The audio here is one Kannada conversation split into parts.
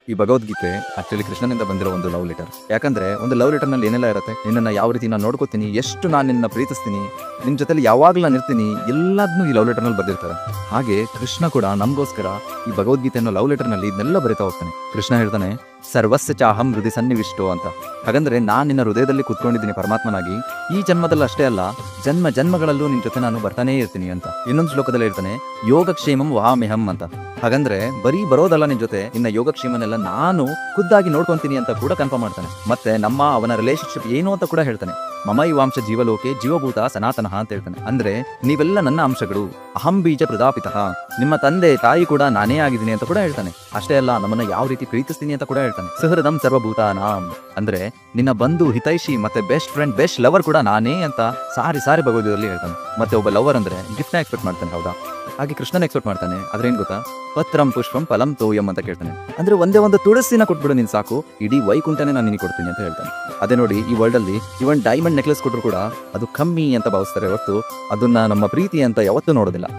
ಈ ಭಗವದ್ಗೀತೆ ಆಕ್ಚುಲಿ ಕೃಷ್ಣನಿಂದ ಬಂದಿರೋ ಒಂದು ಲವ್ ಲೆಟರ್. ಯಾಕಂದ್ರೆ ಒಂದು ಲವ್ ಲೆಟರ್ ನಲ್ಲಿ ಏನೆಲ್ಲ ಇರುತ್ತೆ, ನಿನ್ನನ್ನು ಯಾವ ರೀತಿ ನಾನು ನೋಡ್ಕೋತೀನಿ, ಎಷ್ಟು ನಾನು ನಿನ್ನ ಪ್ರೀತಿಸ್ತೀನಿ, ನಿನ್ನ ಜೊತೆಲಿ ಯಾವಾಗ್ಲೂ ನಾನು ಇರ್ತೀನಿ, ಎಲ್ಲದನ್ನೂ ಈ ಲವ್ ಲೆಟರ್ ನಲ್ಲಿ ಬರ್ದಿರ್ತಾರೆ. ಹಾಗೆ ಕೃಷ್ಣ ಕೂಡ ನಮಗೋಸ್ಕರ ಈ ಭಗವದ್ಗೀತೆ ಅನ್ನೋ ಲವ್ ಲೆಟರ್ ನಲ್ಲಿ ಇದನ್ನೆಲ್ಲ ಬರೀತಾ ಹೋಗ್ತಾನೆ. ಕೃಷ್ಣ ಹೇಳ್ತಾನೆ, ಸರ್ವಸ್ಯ ಚಾಹಂ ಹೃದಯ ಸನ್ನಿವಿಷ್ಟೋ ಅಂತ. ಹಾಗಂದ್ರೆ ನಾನು ನಿನ್ನ ಹೃದಯದಲ್ಲಿ ಕುತ್ಕೊಂಡಿದ್ದೀನಿ ಪರಮಾತ್ಮನಾಗಿ, ಈ ಜನ್ಮದಲ್ಲಿ ಅಷ್ಟೇ ಅಲ್ಲ, ಜನ್ಮ ಜನ್ಮಗಳಲ್ಲೂ ನಿನ್ ಜೊತೆ ನಾನು ಬರ್ತಾನೇ ಇರ್ತೀನಿ ಅಂತ. ಇನ್ನೊಂದು ಶ್ಲೋಕದಲ್ಲಿ ಹೇಳ್ತಾನೆ, ಯೋಗಕ್ಷೇಮಂ ವಹಾಮ್ಯಹಂ ಅಂತ. ಹಾಗಂದ್ರೆ ಬರೀ ಬರೋದಲ್ಲ ನಿನ್ ಜೊತೆ, ನಿನ್ನ ಯೋಗಕ್ಷೇಮನೆಲ್ಲ ನಾನು ಖುದ್ದಾಗಿ ನೋಡ್ಕೊಂತೀನಿ ಅಂತ ಕೂಡ ಕನ್ಫರ್ಮ್ ಮಾಡ್ತಾನೆ. ಮತ್ತೆ ಅವನ ರಿಲೇಶನ್ಶಿಪ್ ಏನು ಅಂತ ಕೂಡ ಹೇಳ್ತಾನೆ. ಮಮ ಇವಾಂಶ ಜೀವಲೋಕೆ ಜೀವಭೂತ ಸನಾತನಃ ಅಂತ ಹೇಳ್ತಾನೆ. ಅಂದ್ರೆ ನೀವೆಲ್ಲ ನನ್ನ ಅಂಶಗಳು, ಅಹಂ ಬೀಜ ಪ್ರದಾಪಿತಃ, ನಿಮ್ಮ ತಂದೆ ತಾಯಿ ಕೂಡ ನಾನೇ ಆಗಿದ್ದೀನಿ ಅಂತ ಕೂಡ ಹೇಳ್ತಾನೆ. ಅಷ್ಟೇ ಅಲ್ಲ, ನಮ್ಮನ್ನ ಯಾವ ರೀತಿ ಪ್ರೀತಿಸ್ತೀನಿ ಅಂತ ಕೂಡ ಹೇಳ್ತಾನೆ. ಸುಹೃದಂ ಸರ್ವಭೂತಾನಾಂ, ಅಂದ್ರೆ ನಿನ್ನ ಬಂಧು ಹಿತೈಷಿ ಮತ್ತೆ ಬೆಸ್ಟ್ ಫ್ರೆಂಡ್ ಬೆಸ್ಟ್ ಲವರ್ ಕೂಡ ನಾನೇ ಅಂತ ಸಾರಿ ಭಗವದ್ಗೀತೆಯಲ್ಲಿ ಹೇಳ್ತಾನೆ. ಮತ್ತೆ ಒಬ್ಬ ಲವರ್ ಅಂದ್ರೆ ಗಿಫ್ಟ್ ನ ಎಕ್ಸ್ಪೆಕ್ಟ್ ಮಾಡ್ತಾನೆ, ಹೌದಾ? ಹಾಗೆ ಕೃಷ್ಣನ ಎಕ್ಸ್ಪೆಕ್ಟ್ ಮಾಡ್ತಾನೆ. ಆದ್ರೆ ಏನ್ ಗೊತ್ತಾ, ಪತ್ರಂ ಪುಷ್ಪಂ ಫಲಂ ತೋಯಂ ಅಂತ ಕೇಳ್ತಾನೆ. ಅಂದ್ರೆ ಒಂದೇ ಒಂದು ತುಳಸಿನ ಕೊಟ್ಬಿಡು ನೀನ್ ಸಾಕು, ಇಡೀ ವೈಕುಂಠನೇ ನಾನು ನಿನಗೆ ಕೊಡ್ತೀನಿ ಅಂತ ಹೇಳ್ತಾನೆ. ಅದೇ ನೋಡಿ, ಈ ವರ್ಲ್ಡ್ ಅಲ್ಲಿ ಇವನ್ ಡೈಮಂಡ್ ನೆಕ್ಲೆಸ್ ಕೊಟ್ಟರು ಕೂಡ ಅದು ಕಮ್ಮಿ ಅಂತ ಭಾವಿಸ್ತಾರೆ ಹೊರತು ಅದನ್ನ ನಮ್ಮ ಪ್ರೀತಿ ಅಂತ ಯಾವತ್ತೂ ನೋಡೋದಿಲ್ಲ.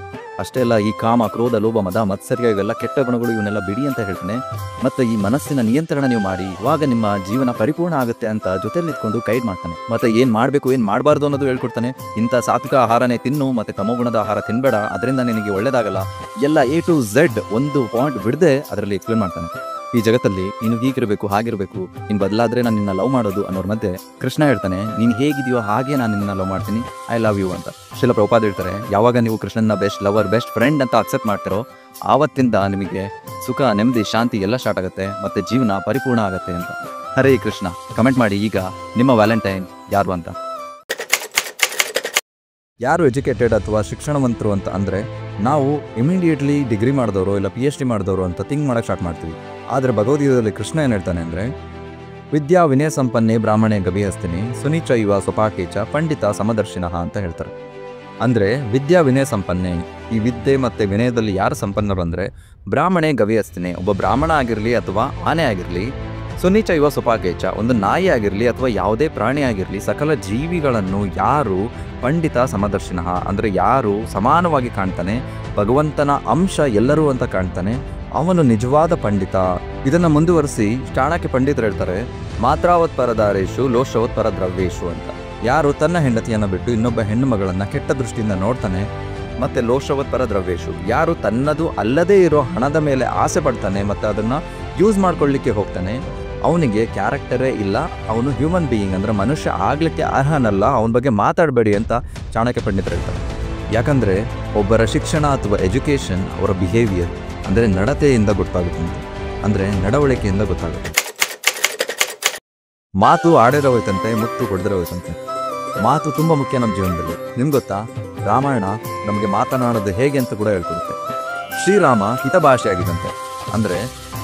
ಅಷ್ಟೇ ಅಲ್ಲ, ಈ ಕಾಮ ಕ್ರೋಧ ಲೋಭ ಮದ ಮತ್ಸರ್ಯ ಇವೆಲ್ಲ ಕೆಟ್ಟ ಗುಣಗಳು, ಇವನ್ನೆಲ್ಲ ಬಿಡಿ ಅಂತ ಹೇಳ್ತಾನೆ. ಮತ್ತೆ ಈ ಮನಸ್ಸಿನ ನಿಯಂತ್ರಣ ನೀವು ಮಾಡಿ, ಇವಾಗ ನಿಮ್ಮ ಜೀವನ ಪರಿಪೂರ್ಣ ಆಗುತ್ತೆ ಅಂತ ಜೊತೆಲಿ ನಿಂತ್ಕೊಂಡು ಗೈಡ್ ಮಾಡ್ತಾನೆ. ಮತ್ತೆ ಏನ್ ಮಾಡ್ಬೇಕು ಏನ್ ಮಾಡಬಾರ್ದು ಅನ್ನೋದು ಹೇಳ್ಕೊಡ್ತಾನೆ. ಇಂಥ ಸಾತ್ವಿಕ ಆಹಾರನೇ ತಿನ್ನು, ಮತ್ತೆ ತಮೋಗುಣದ ಆಹಾರ ತಿನ್ಬೇಡ, ಅದರಿಂದ ನಿನಗೆ ಒಳ್ಳೇದಾಗಲ್ಲ, ಎಲ್ಲ A to Z ಒಂದು ಪಾಯಿಂಟ್ ಬಿಡದೆ ಅದರಲ್ಲಿ ಎಕ್ಸ್ಪ್ಲೇನ್ ಮಾಡ್ತಾನೆ. ಈ ಜಗತ್ತಲ್ಲಿ ನೀನು ಹೀಗಿರಬೇಕು ಹಾಗಿರ್ಬೇಕು, ನೀನು ಬದಲಾದ್ರೆ ನಾನು ನಿನ್ನ ಲವ್ ಮಾಡೋದು ಅನ್ನೋರ್ ಮಧ್ಯೆ ಕೃಷ್ಣ ಹೇಳ್ತಾನೆ, ನೀನು ಹೇಗಿದೆಯೋ ಹಾಗೆ ನಾನು ನಿನ್ನ ಲವ್ ಮಾಡ್ತೀನಿ, ಐ ಲವ್ ಯು ಅಂತ. ಶ್ರೀಲ ಪ್ರಭುಪಾದ ಹೇಳ್ತಾರೆ, ಯಾವಾಗ ನೀವು ಕೃಷ್ಣನ ಬೆಸ್ಟ್ ಲವರ್ ಬೆಸ್ಟ್ ಫ್ರೆಂಡ್ ಅಂತ ಅಕ್ಸೆಪ್ಟ್ ಮಾಡ್ತಾರೋ ಆವತ್ತಿಂದ ನಿಮಗೆ ಸುಖ ನೆಮ್ಮದಿ ಶಾಂತಿ ಎಲ್ಲ ಸ್ಟಾರ್ಟ್ ಆಗುತ್ತೆ, ಮತ್ತೆ ಜೀವನ ಪರಿಪೂರ್ಣ ಆಗುತ್ತೆ ಅಂತ. ಹರೇ ಕೃಷ್ಣ. ಕಮೆಂಟ್ ಮಾಡಿ ಈಗ ನಿಮ್ಮ ವ್ಯಾಲೆಂಟೈನ್ ಯಾರು ಅಂತ. ಯಾರು ಎಜುಕೇಟೆಡ್ ಅಥವಾ ಶಿಕ್ಷಣವಂತರು ಅಂತ ಅಂದರೆ ನಾವು ಇಮಿಡಿಯೇಟ್ಲಿ ಡಿಗ್ರಿ ಮಾಡಿದವರು ಇಲ್ಲ PhD ಮಾಡಿದವರು ಅಂತ ಥಿಂಕ್ ಮಾಡೋಕ್ಕೆ ಸ್ಟಾರ್ಟ್ ಮಾಡ್ತೀವಿ. ಆದರೆ ಭಗವದ್ಗೀತೆಯಲ್ಲಿ ಕೃಷ್ಣ ಏನು ಹೇಳ್ತಾನೆ ಅಂದರೆ, ವಿದ್ಯಾ ವಿನಯ ಸಂಪನ್ನೆ ಬ್ರಾಹ್ಮಣೆ ಗವಿಹಸ್ತಿನಿ ಸುನೀಚ ಇವ ಸ್ವಪಾಕೇಚ ಪಂಡಿತ ಸಮದರ್ಶಿನಃ ಅಂತ ಹೇಳ್ತಾರೆ. ಅಂದರೆ ವಿದ್ಯಾ ವಿನಯ ಸಂಪನ್ನೆ, ಈ ವಿದ್ಯೆ ಮತ್ತು ವಿನಯದಲ್ಲಿ ಯಾರು ಸಂಪನ್ನರು ಅಂದರೆ ಬ್ರಾಹ್ಮಣೆ ಗವಿಹಸ್ತಿನಿ, ಒಬ್ಬ ಬ್ರಾಹ್ಮಣ ಆಗಿರಲಿ ಅಥವಾ ಆನೆ ಆಗಿರಲಿ, ಸುನೀಚ ಇವ ಸ್ವಪಾಕೇಚ, ಒಂದು ನಾಯಿ ಆಗಿರಲಿ ಅಥವಾ ಯಾವುದೇ ಪ್ರಾಣಿ ಆಗಿರಲಿ, ಸಕಲ ಜೀವಿಗಳನ್ನು ಯಾರು ಪಂಡಿತ ಸಮದರ್ಶಿನಃ ಅಂದರೆ ಯಾರು ಸಮಾನವಾಗಿ ಕಾಣ್ತಾನೆ, ಭಗವಂತನ ಅಂಶ ಎಲ್ಲರೂ ಅಂತ ಕಾಣ್ತಾನೆ, ಅವನು ನಿಜವಾದ ಪಂಡಿತ. ಇದನ್ನು ಮುಂದುವರಿಸಿ ಚಾಣಕ್ಯ ಪಂಡಿತರು ಹೇಳ್ತಾರೆ, ಮಾತ್ರಾವತ್ ಪರದಾರೇಶು ಲೋಷವತ್ ಪರದ್ರವ್ಯೇಶು ಅಂತ. ಯಾರು ತನ್ನ ಹೆಂಡತಿಯನ್ನು ಬಿಟ್ಟು ಇನ್ನೊಬ್ಬ ಹೆಣ್ಣು ಮಗಳನ್ನು ಕೆಟ್ಟ ದೃಷ್ಟಿಯಿಂದ ನೋಡ್ತಾನೆ, ಮತ್ತೆ ಲೋಷವತ್ ಪರದ್ರವ್ಯೇಶು, ಯಾರು ತನ್ನದು ಅಲ್ಲದೇ ಇರೋ ಹಣದ ಮೇಲೆ ಆಸೆ ಪಡ್ತಾನೆ ಮತ್ತು ಅದನ್ನು ಯೂಸ್ ಮಾಡ್ಕೊಳ್ಳಿಕ್ಕೆ ಹೋಗ್ತಾನೆ, ಅವನಿಗೆ ಕ್ಯಾರೆಕ್ಟರೇ ಇಲ್ಲ, ಅವನು ಹ್ಯೂಮನ್ ಬೀಯಿಂಗ್ ಅಂದರೆ ಮನುಷ್ಯ ಆಗಲಿಕ್ಕೆ ಅರ್ಹನಲ್ಲ, ಅವನ ಬಗ್ಗೆ ಮಾತಾಡಬೇಡಿ ಅಂತ ಚಾಣಕ್ಯ ಪಂಡಿತರು ಹೇಳ್ತಾರೆ. ಯಾಕಂದರೆ ಒಬ್ಬರ ಶಿಕ್ಷಣ ಅಥವಾ ಎಜುಕೇಷನ್ ಅವರ ಬಿಹೇವಿಯರ್ ಅಂದರೆ ನಡತೆಯಿಂದ ಗೊತ್ತಾಗುತ್ತೆ, ಅಂದರೆ ನಡವಳಿಕೆಯಿಂದ ಗೊತ್ತಾಗುತ್ತೆ. ಮಾತು ಆಡಿರೋ ಹೋಯ್ತಂತೆ, ಮುತ್ತು ಕೊಡದಿರೋ ಹೋಯ್ತಂತೆ. ಮಾತು ತುಂಬ ಮುಖ್ಯ ನಮ್ಮ ಜೀವನದಲ್ಲಿ. ನಿಮ್ಗೆ ಗೊತ್ತಾ, ರಾಮಾಯಣ ನಮಗೆ ಮಾತನಾಡೋದು ಹೇಗೆ ಅಂತ ಕೂಡ ಹೇಳ್ಕೊಡುತ್ತೆ. ಶ್ರೀರಾಮ ಹಿತಭಾಷೆ ಆಗಿದ್ದಂತೆ, ಅಂದರೆ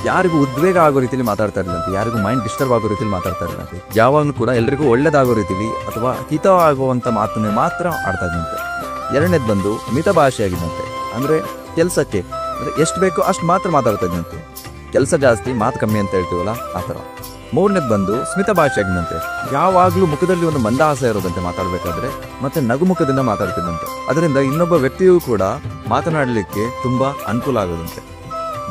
ಯಾರಿಗೂ ಉದ್ವೇಗ ಆಗೋ ರೀತಿಯಲ್ಲಿ ಮಾತಾಡ್ತಾ ಇರಲಿಲ್ಲಂತೆ, ಯಾರಿಗೂ ಮೈಂಡ್ ಡಿಸ್ಟರ್ಬ್ ಆಗೋ ರೀತಿಯಲ್ಲಿ ಮಾತಾಡ್ತಾ ಇರಲಿಲ್ಲಂತೆ, ಯಾವಾಗಲೂ ಕೂಡ ಎಲ್ರಿಗೂ ಒಳ್ಳೇದಾಗೋ ರೀತಿಲಿ ಅಥವಾ ಹಿತವಾಗುವಂಥ ಮಾತನ್ನೇ ಮಾತ್ರ ಆಡ್ತಾ ಇದ್ದಂತೆ. ಎರಡನೇದು ಬಂದು ಮಿತಭಾಷೆ ಆಗಿದ್ದಂತೆ, ಅಂದರೆ ಕೆಲಸಕ್ಕೆ ಅಂದರೆ ಎಷ್ಟು ಬೇಕೋ ಅಷ್ಟು ಮಾತ್ರ ಮಾತಾಡ್ತಾ ಇದ್ದಂತೆ, ಕೆಲಸ ಜಾಸ್ತಿ ಮಾತು ಕಮ್ಮಿ ಅಂತ ಹೇಳ್ತೀವಲ್ಲ ಆ ಥರ. ಮೂರನೇದು ಬಂದು ಸ್ಮಿತ ಭಾಷೆ ಆಗಿದ್ದಂತೆ, ಯಾವಾಗಲೂ ಮುಖದಲ್ಲಿ ಒಂದು ಮಂದಹಾಸ ಇರೋದಂತೆ ಮಾತಾಡಬೇಕಾದ್ರೆ, ಮತ್ತೆ ನಗುಮುಖದಿಂದ ಮಾತಾಡ್ತಿದ್ದಂತೆ, ಅದರಿಂದ ಇನ್ನೊಬ್ಬ ವ್ಯಕ್ತಿಯೂ ಕೂಡ ಮಾತನಾಡಲಿಕ್ಕೆ ತುಂಬ ಅನುಕೂಲ ಆಗೋದಂತೆ.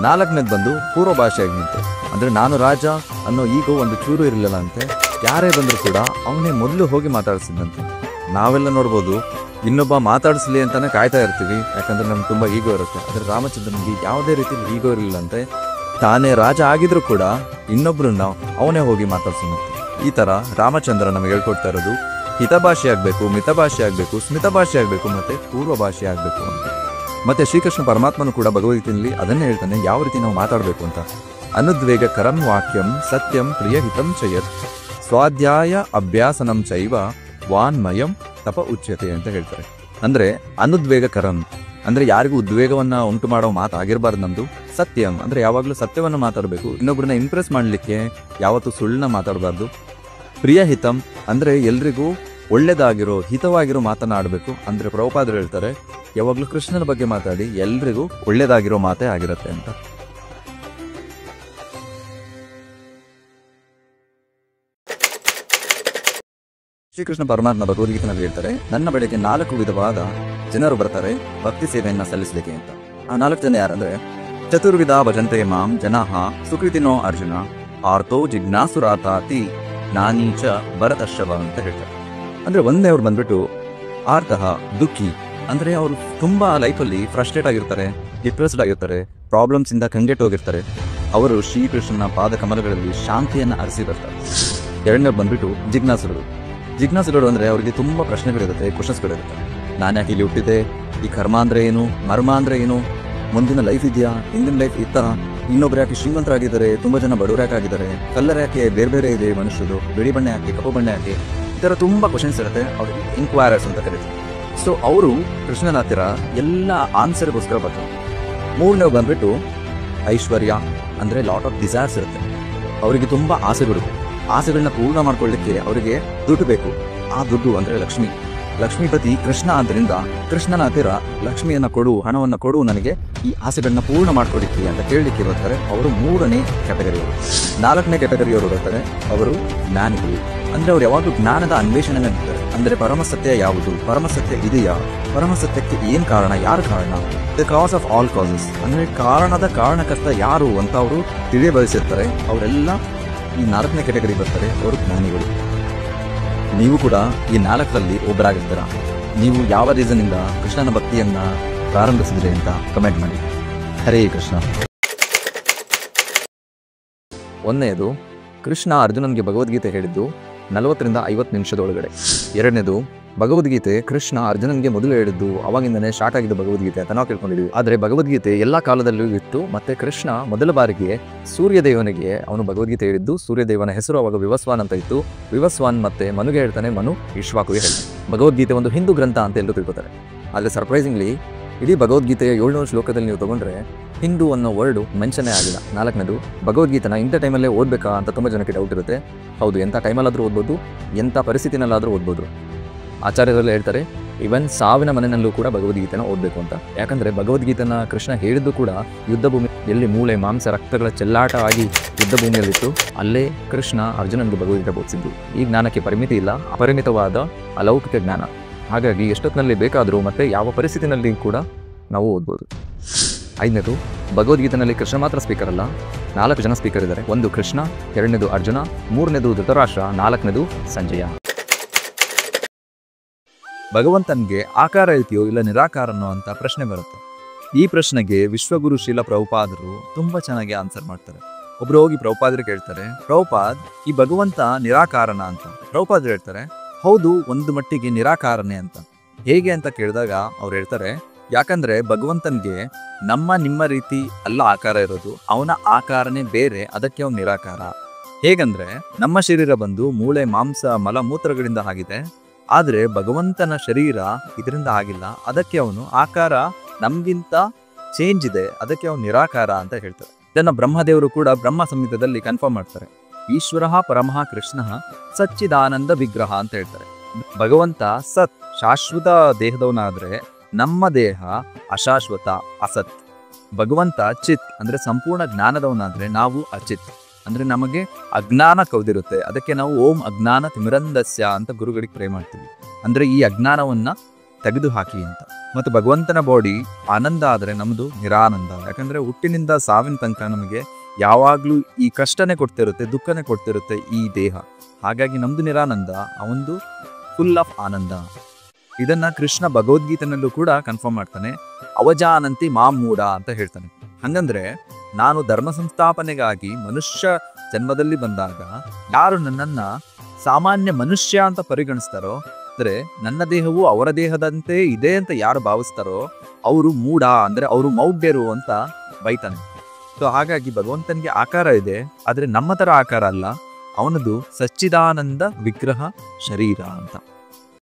ನಾಲ್ಕನೇದು ಬಂದು ಪೂರ್ವ ಭಾಷೆ ಆಗಿದಂತೆ, ಅಂದರೆ ನಾನು ರಾಜ ಅನ್ನೋ ಈಗೋ ಒಂದು ಚೂರು ಇರಲಿಲ್ಲ ಅಂತೆ, ಯಾರೇ ಬಂದರೂ ಕೂಡ ಅವನೇ ಮೊದಲು ಹೋಗಿ ಮಾತಾಡಿಸಿದಂತೆ. ನಾವೆಲ್ಲ ನೋಡ್ಬೋದು, ಇನ್ನೊಬ್ಬ ಮಾತಾಡಿಸ್ಲಿ ಅಂತಾನೆ ಕಾಯ್ತಾ ಇರ್ತೀವಿ, ಯಾಕಂದರೆ ನಮ್ಗೆ ತುಂಬ ಈಗೋ ಇರುತ್ತೆ. ಆದರೆ ರಾಮಚಂದ್ರನಿಗೆ ಯಾವುದೇ ರೀತಿಯಲ್ಲಿ ಈಗೋ ಇರಲಿಲ್ಲಂತೆ, ತಾನೇ ರಾಜ ಆಗಿದ್ರೂ ಕೂಡ ಇನ್ನೊಬ್ಬರನ್ನ ಅವನೇ ಹೋಗಿ ಮಾತಾಡ್ಸೋದಂತೆ. ಈ ಥರ ರಾಮಚಂದ್ರ ನಮಗೆ ಹೇಳ್ಕೊಡ್ತಾ ಇರೋದು ಹಿತಭಾಷೆ ಆಗಬೇಕು, ಮಿತಭಾಷೆ ಆಗಬೇಕು, ಸ್ಮಿತ ಭಾಷೆ ಆಗಬೇಕು, ಮತ್ತು ಪೂರ್ವ ಭಾಷೆ ಆಗಬೇಕು ಅಂತ. ಮತ್ತು ಶ್ರೀಕೃಷ್ಣ ಪರಮಾತ್ಮನು ಕೂಡ ಭಗವದ್ಗೀತೆಯಲ್ಲಿ ಅದನ್ನೇ ಹೇಳ್ತಾನೆ, ಯಾವ ರೀತಿ ನಾವು ಮಾತಾಡಬೇಕು ಅಂತ. ಅನುದ್ವೇಗ ಕರಂ ವಾಕ್ಯಂ ಸತ್ಯಂ ಪ್ರಿಯಹಿತಂ ಚಯತ್ ಸ್ವಾಧ್ಯಾಯ ಅಭ್ಯಾಸನಂ ಚೈವ ವಾನ್ಮಯಂ ತಪ ಉಚ್ಯತೆ ಅಂತ ಹೇಳ್ತಾರೆ. ಅಂದರೆ ಅನುದ್ವೇಗ ಕರಂ ಅಂದರೆ ಯಾರಿಗೂ ಉದ್ವೇಗವನ್ನು ಉಂಟು ಮಾಡೋ ಮಾತಾಗಿರಬಾರ್ದು ನಮ್ಮದು. ಸತ್ಯಂ ಅಂದರೆ ಯಾವಾಗಲೂ ಸತ್ಯವನ್ನು ಮಾತಾಡಬೇಕು, ಇನ್ನೊಬ್ಬರನ್ನ ಇಂಪ್ರೆಸ್ ಮಾಡಲಿಕ್ಕೆ ಯಾವತ್ತೂ ಸುಳ್ಳನ್ನ ಮಾತಾಡಬಾರ್ದು. ಪ್ರಿಯಹಿತಂ ಅಂದರೆ ಎಲ್ರಿಗೂ ಒಳ್ಳೆಯದಾಗಿರೋ ಹಿತವಾಗಿರೋ ಮಾತನಾಡಬೇಕು. ಅಂದರೆ ಪ್ರಭುಪಾದರು ಹೇಳ್ತಾರೆ, ಯಾವಾಗಲೂ ಕೃಷ್ಣನ ಬಗ್ಗೆ ಮಾತಾಡಿ ಎಲ್ರಿಗೂ ಒಳ್ಳೆಯದಾಗಿರೋ ಮಾತೇ ಆಗಿರುತ್ತೆ ಅಂತ. ಶ್ರೀಕೃಷ್ಣ ಪರಮಾತ್ಮ ಭಗವದ್ಗೀತೆಯಲ್ಲಿ ಹೇಳ್ತಾರೆ, ನನ್ನ ಬಳಿಗೆ 4 ವಿಧವಾದ ಜನರು ಬರ್ತಾರೆ ಭಕ್ತಿ ಸೇವೆಯನ್ನು ಸಲ್ಲಿಸಲಿಕ್ಕೆ ಅಂತ. ಆ 4 ಜನ ಯಾರಂದ್ರೆ ಚತುರ್ವಿಧ ಭಜಂತೆ ಮಾಂ ಜನಾಃ ಸುಕೃತಿನೋ ಅರ್ಜುನ ಆರ್ತೋ ಜಿಜ್ಞಾಸುರಾತಾತಿ ನಾನೀಚ ಭರತರ್ಷಭ ಅಂತ ಹೇಳ್ತಾರೆ. ಅಂದ್ರೆ ಒಂದೇ ಅವ್ರು ಬಂದ್ಬಿಟ್ಟು ಆರ್ತಃ ದುಃಖಿ, ಅಂದ್ರೆ ಅವರು ತುಂಬಾ ಲೈಫಲ್ಲಿ ಫ್ರಸ್ಟ್ರೇಟ್ ಆಗಿರ್ತಾರೆ, ಡಿಪ್ರೆಸ್ಡ್ ಆಗಿರ್ತಾರೆ, ಪ್ರಾಬ್ಲಮ್ಸ್ ಇಂದ ಕಂಗೆಟ್ಟೋಗಿರ್ತಾರೆ. ಅವರು ಶ್ರೀಕೃಷ್ಣನ ಪಾದ ಕಮಲಗಳಲ್ಲಿ ಶಾಂತಿಯನ್ನ ಅರಸಿ ಬರ್ತಾರೆ. ಎರಡನೇ ಬಂದ್ಬಿಟ್ಟು ಜಿಜ್ಞಾಸುಗಳು ಅಂದ್ರೆ ಅವರಿಗೆ ತುಂಬಾ ಪ್ರಶ್ನೆಗಳಿರುತ್ತೆ, ಕ್ವಶನ್ಸ್ಗಳಿರುತ್ತೆ. ನಾನು ಯಾಕೆ ಇಲ್ಲಿ ಹುಟ್ಟಿದೆ, ಈ ಕರ್ಮ ಅಂದ್ರೆ ಏನು, ಮರ್ಮ ಅಂದ್ರೆ ಏನು, ಮುಂದಿನ ಲೈಫ್ ಇದೆಯಾ, ಹಿಂದಿನ ಲೈಫ್ ಇತ್ತ, ಇನ್ನೊಬ್ರು ಯಾಕೆ ಶ್ರೀಮಂತರಾಗಿದ್ದಾರೆ, ತುಂಬಾ ಜನ ಬಡವರು ಯಾಕೆ ಆಗಿದ್ದಾರೆ, ಕಲ್ಲರ್ ಯಾಕೆ ಬೇರೆ ಬೇರೆ ಇದೆ ಮನುಷ್ಯರು, ಬಿಳಿ ಬಣ್ಣ ಯಾಕೆ, ಕಪ್ಪು ಬಣ್ಣ ಯಾಕೆ, ಈ ತರ ತುಂಬಾ ಕ್ವಶನ್ಸ್ ಇರುತ್ತೆ. ಅವ್ರಿಗೆ ಇನ್ಕ್ವೈರರ್ಸ್ ಅಂತ ಕರೀತಾರೆ. ಸೊ ಅವರು ಕೃಷ್ಣನ ಹತ್ತಿರ ಎಲ್ಲ ಆನ್ಸರ್ಗೋಸ್ಕರ ಬರ್ತಾರೆ. ಮೂರನೇ ಬಂದ್ಬಿಟ್ಟು ಐಶ್ವರ್ಯ, ಅಂದ್ರೆ ಲಾಟ್ ಆಫ್ ಡಿಸೈರ್ಸ್ ಇರುತ್ತೆ. ಅವರಿಗೆ ತುಂಬಾ ಆಸೆಗಳನ್ನ ಪೂರ್ಣ ಮಾಡ್ಕೊಳ್ಳಿಕ್ಕೆ ಅವರಿಗೆ ದುಡ್ಡು ಬೇಕು. ಆ ದುಡ್ಡು ಅಂದ್ರೆ ಲಕ್ಷ್ಮೀಪತಿ ಕೃಷ್ಣ. ಆದ್ದರಿಂದ ಕೃಷ್ಣನ ಹತ್ತಿರ ಲಕ್ಷ್ಮಿಯನ್ನ ಕೊಡು, ಹಣವನ್ನ ಕೊಡು, ನನಗೆ ಈ ಆಸೆಗಳನ್ನ ಪೂರ್ಣ ಮಾಡ್ಕೊಳಿಕ್ಕೆ ಅಂತ ಕೇಳಲಿಕ್ಕೆ ಬರ್ತಾರೆ. ಅವರು ಮೂರನೇ ಕ್ಯಾಟಗರಿಯವರು. ನಾಲ್ಕನೇ ಕ್ಯಾಟಗರಿಯವರು ಬರ್ತಾರೆ, ಅವರು ಜ್ಞಾನಿಗಳು. ಅಂದ್ರೆ ಅವ್ರು ಯಾವಾಗಲೂ ಜ್ಞಾನದ ಅನ್ವೇಷಣೆ ನಡೆಸ್ತಾರೆ. ಅಂದ್ರೆ ಪರಮಸತ್ಯ ಯಾವುದು, ಪರಮಸತ್ಯ ಇದೆಯಾ, ಪರಮಸತ್ಯಕ್ಕೆ ಏನ್ ಕಾರಣ, ಯಾರು ಕಾರಣ, the cos of all causes, ಅಂದ್ರೆ ಕಾರಣದ ಕಾರಣಕರ್ತ ಯಾರು ಅಂತ ಅವರು ತಿಳಿಯಬಯಸಿರ್ತಾರೆ. ಅವರೆಲ್ಲ ಈ ನಾಲ್ಕನೇ ಕ್ಯಾಟಗರಿ ಬರ್ತಾರೆ, ಅವರು ಜ್ಞಾನಿಗಳು. ನೀವು ಕೂಡ ಈ ನಾಲ್ಕರಲ್ಲಿ ಒಬ್ಬರಾಗಿರ್ತೀರ. ನೀವು ಯಾವ ರೀಸನ್ ಇಂದ ಕೃಷ್ಣನ ಭಕ್ತಿಯನ್ನ ಪ್ರಾರಂಭಿಸಿದ್ರಿ ಅಂತ ಕಮೆಂಟ್ ಮಾಡಿ. ಹರೇ ಕೃಷ್ಣ. ಒಂದನೇದು, ಕೃಷ್ಣ ಅರ್ಜುನನ್ಗೆ ಭಗವದ್ಗೀತೆ ಹೇಳಿದ್ದು 40 ರಿಂದ 50 ನಿಮಿಷದೊಳಗಡೆ. ಎರಡನೇದು, ಭಗವದ್ಗೀತೆ ಕೃಷ್ಣ ಅರ್ಜುನನ್ಗೆ ಮೊದಲು ಹೇಳಿದ್ದು ಅವಾಗಿಂದನೇ ಸ್ಟಾರ್ಟ್ ಆಗಿದ್ದು ಭಗವದ್ಗೀತೆ ಅಂತ ನಾವು ಕೇಳ್ಕೊಂಡಿದ್ವಿ. ಆದ್ರೆ ಭಗವದ್ಗೀತೆ ಎಲ್ಲಾ ಕಾಲದಲ್ಲೂ ಇತ್ತು. ಮತ್ತೆ ಕೃಷ್ಣ ಮೊದಲ ಬಾರಿಗೆ ಸೂರ್ಯದೇವನಿಗೆ ಅವನು ಭಗವದ್ಗೀತೆ ಹೇಳಿದ್ದು. ಸೂರ್ಯದೇವನ ಹೆಸರು ಅವಾಗ ವಿವಸ್ವಾನ್ ಅಂತ ಇತ್ತು. ವಿವಸ್ವಾನ್ ಮತ್ತೆ ಮನುಗೆ ಹೇಳ್ತಾನೆ, ಮನು ಇಶ್ವಾಕುಗೆ ಹೇಳ್ತಾನೆ. ಭಗವದ್ಗೀತೆ ಒಂದು ಹಿಂದೂ ಗ್ರಂಥ ಅಂತ ಎಲ್ಲರೂ ತಿಳ್ಕೊತಾರೆ. ಆದ್ರೆ ಸರ್ಪ್ರೈಸಿಂಗ್ಲಿ ಇಡೀ ಭಗವದ್ಗೀತೆಯ 700 ಶ್ಲೋಕದಲ್ಲಿ ನೀವು ತಗೊಂಡ್ರೆ ಹಿಂದೂ ಅನ್ನೋ ವರ್ಡು ಮೆನ್ಷನ್ನೇ ಆಗಿಲ್ಲ. ನಾಲ್ಕನೇದು, ಭಗವದ್ಗೀತೆನ ಇಂಥ ಟೈಮಲ್ಲೇ ಓದಬೇಕಾ ಅಂತ ತುಂಬ ಜನಕ್ಕೆ ಡೌಟ್ ಇರುತ್ತೆ. ಹೌದು, ಎಂಥ ಟೈಮಲ್ಲಾದರೂ ಓದ್ಬೋದು, ಎಂಥ ಪರಿಸ್ಥಿತಿನಲ್ಲಾದರೂ ಓದ್ಬೋದು. ಆಚಾರ್ಯರೆಲ್ಲ ಹೇಳ್ತಾರೆ, ಇವನ್ ಸಾವಿನ ಮನೆಯಲ್ಲೂ ಕೂಡ ಭಗವದ್ಗೀತೆನ ಓದಬೇಕು ಅಂತ. ಯಾಕಂದ್ರೆ ಭಗವದ್ಗೀತೆನ ಕೃಷ್ಣ ಹೇಳಿದ್ದು ಕೂಡ ಯುದ್ಧ ಭೂಮಿ, ಎಲ್ಲಿ ಮೂಳೆ ಮಾಂಸ ರಕ್ತಗಳ ಚೆಲ್ಲಾಟ ಆಗಿ ಯುದ್ಧ ಭೂಮಿಯಲ್ಲಿತ್ತು, ಅಲ್ಲೇ ಕೃಷ್ಣ ಅರ್ಜುನನ್ಗೆ ಭಗವದ್ಗೀತೆ ಬೋಧಿಸಿದ್ದು. ಈ ಜ್ಞಾನಕ್ಕೆ ಪರಿಮಿತಿ ಇಲ್ಲ, ಅಪರಿಮಿತವಾದ ಅಲೌಕಿಕ ಜ್ಞಾನ. ಹಾಗಾಗಿ ಎಷ್ಟೊತ್ತಿನಲ್ಲಿ ಬೇಕಾದರೂ ಮತ್ತೆ ಯಾವ ಪರಿಸ್ಥಿತಿನಲ್ಲಿ ಕೂಡ ನಾವು ಓದ್ಬೋದು. ಐದನೇದು, ಭಗವದ್ಗೀತೆನಲ್ಲಿ ಕೃಷ್ಣ ಮಾತ್ರ ಸ್ಪೀಕರ್ ಅಲ್ಲ, 4 ಜನ ಸ್ಪೀಕರ್ ಇದ್ದಾರೆ. ಒಂದು ಕೃಷ್ಣ, ಎರಡನೇದು ಅರ್ಜುನ, ಮೂರನೇದು ಧೃತರಾಷ್ಟ್ರ, ನಾಲ್ಕನೇದು ಸಂಜಯ. ಭಗವಂತನಿಗೆ ಆಕಾರ ಐತಿಯೋ ಇಲ್ಲ ನಿರಾಕಾರನೋ ಅಂತ ಪ್ರಶ್ನೆ ಬರುತ್ತೆ. ಈ ಪ್ರಶ್ನೆಗೆ ವಿಶ್ವಗುರು ಶ್ರೀಲ ಪ್ರಭುಪಾದರು ತುಂಬಾ ಚೆನ್ನಾಗಿ ಆನ್ಸರ್ ಮಾಡ್ತಾರೆ. ಒಬ್ರು ಹೋಗಿ ಪ್ರಭುಪಾದರು ಕೇಳ್ತಾರೆ, ಪ್ರಭುಪಾದ್, ಈ ಭಗವಂತ ನಿರಾಕಾರನ ಅಂತ. ಪ್ರಭುಪಾದರು ಹೇಳ್ತಾರೆ, ಹೌದು, ಒಂದು ಮಟ್ಟಿಗೆ ನಿರಾಕಾರನೇ ಅಂತ. ಹೇಗೆ ಅಂತ ಕೇಳಿದಾಗ ಅವ್ರು ಹೇಳ್ತಾರೆ, ಯಾಕಂದ್ರೆ ಭಗವಂತನ್ಗೆ ನಿಮ್ಮ ರೀತಿ ಅಲ್ಲ ಆಕಾರ ಇರೋದು, ಅವನ ಆಕಾರನೇ ಬೇರೆ, ಅದಕ್ಕೆ ಅವನು ನಿರಾಕಾರ. ಹೇಗಂದ್ರೆ ನಮ್ಮ ಶರೀರ ಬಂದು ಮೂಳೆ ಮಾಂಸ ಮಲ ಮೂತ್ರಗಳಿಂದ ಆಗಿದೆ, ಆದ್ರೆ ಭಗವಂತನ ಶರೀರ ಇದರಿಂದ ಆಗಿಲ್ಲ, ಅದಕ್ಕೆ ಅವನು ಆಕಾರ ನಮ್ಗಿಂತ ಚೇಂಜ್ ಇದೆ, ಅದಕ್ಕೆ ಅವನು ನಿರಾಕಾರ ಅಂತ ಹೇಳ್ತಾರೆ. ಇದನ್ನ ಬ್ರಹ್ಮದೇವರು ಕೂಡ ಬ್ರಹ್ಮ ಸಂಹಿತದಲ್ಲಿ ಕನ್ಫರ್ಮ್ ಮಾಡ್ತಾರೆ. ಈಶ್ವರ ಪರಮಃ ಕೃಷ್ಣ ಸಚ್ಚಿದಾನಂದ ವಿಗ್ರಹ ಅಂತ ಹೇಳ್ತಾರೆ. ಭಗವಂತ ಸತ್ ಶಾಶ್ವತ ದೇಹದವನಾದ್ರೆ ನಮ್ಮ ದೇಹ ಅಶಾಶ್ವತ ಅಸತ್. ಭಗವಂತ ಚಿತ್ ಅಂದ್ರೆ ಸಂಪೂರ್ಣ ಜ್ಞಾನದವನಾದ್ರೆ ನಾವು ಅಚಿತ್, ಅಂದ್ರೆ ನಮಗೆ ಅಜ್ಞಾನ ಕೌದಿರುತ್ತೆ, ಅದಕ್ಕೆ ನಾವು ಓಂ ಅಜ್ಞಾನ ತಿಮಿರಂದಸ್ಯ ಅಂತ ಗುರುಗಳಿಗೆ ಪ್ರೇ ಮಾಡ್ತೀವಿ. ಅಂದ್ರೆ ಈ ಅಜ್ಞಾನವನ್ನ ತೆಗೆದು ಹಾಕಿ ಅಂತ. ಮತ್ತು ಭಗವಂತನ ಬಾಡಿ ಆನಂದ ಆದ್ರೆ ನಮ್ದು ನಿರಾನಂದ. ಯಾಕಂದ್ರೆ ಹುಟ್ಟಿನಿಂದ ಸಾವಿನ ತನಕ ನಮಗೆ ಯಾವಾಗ್ಲೂ ಈ ಕಷ್ಟನೇ ಕೊಡ್ತಿರುತ್ತೆ, ದುಃಖನೇ ಕೊಡ್ತಿರುತ್ತೆ ಈ ದೇಹ. ಹಾಗಾಗಿ ನಮ್ದು ನಿರಾನಂದ, ಅವಂದು ಫುಲ್ ಆಫ್ ಆನಂದ. ಇದನ್ನ ಕೃಷ್ಣ ಭಗವದ್ಗೀತೆನಲ್ಲೂ ಕೂಡ ಕನ್ಫರ್ಮ್ ಮಾಡ್ತಾನೆ. ಅವಜಾನಂತಿ ಮಾಂ ಮೂಢ ಅಂತ ಹೇಳ್ತಾನೆ. ಹಂಗಂದ್ರೆ ನಾನು ಧರ್ಮ ಸಂಸ್ಥಾಪನೆಗಾಗಿ ಮನುಷ್ಯ ಜನ್ಮದಲ್ಲಿ ಬಂದಾಗ ಯಾರು ನನ್ನನ್ನ ಸಾಮಾನ್ಯ ಮನುಷ್ಯ ಅಂತ ಪರಿಗಣಿಸ್ತಾರೋ, ಅಂದ್ರೆ ನನ್ನ ದೇಹವು ಅವರ ದೇಹದಂತೆ ಇದೆ ಅಂತ ಯಾರು ಭಾವಿಸ್ತಾರೋ ಅವರು ಮೂಢ, ಅಂದ್ರೆ ಅವರು ಮೌಢ್ಯರು ಅಂತ ಬೈತಾನೆ. ಸೊ ಹಾಗಾಗಿ ಭಗವಂತನಿಗೆ ಆಕಾರ ಇದೆ, ಆದ್ರೆ ನಮ್ಮ ತರ ಆಕಾರ ಅಲ್ಲ, ಅವನದು ಸಚ್ಚಿದಾನಂದ ವಿಗ್ರಹ ಶರೀರ ಅಂತ.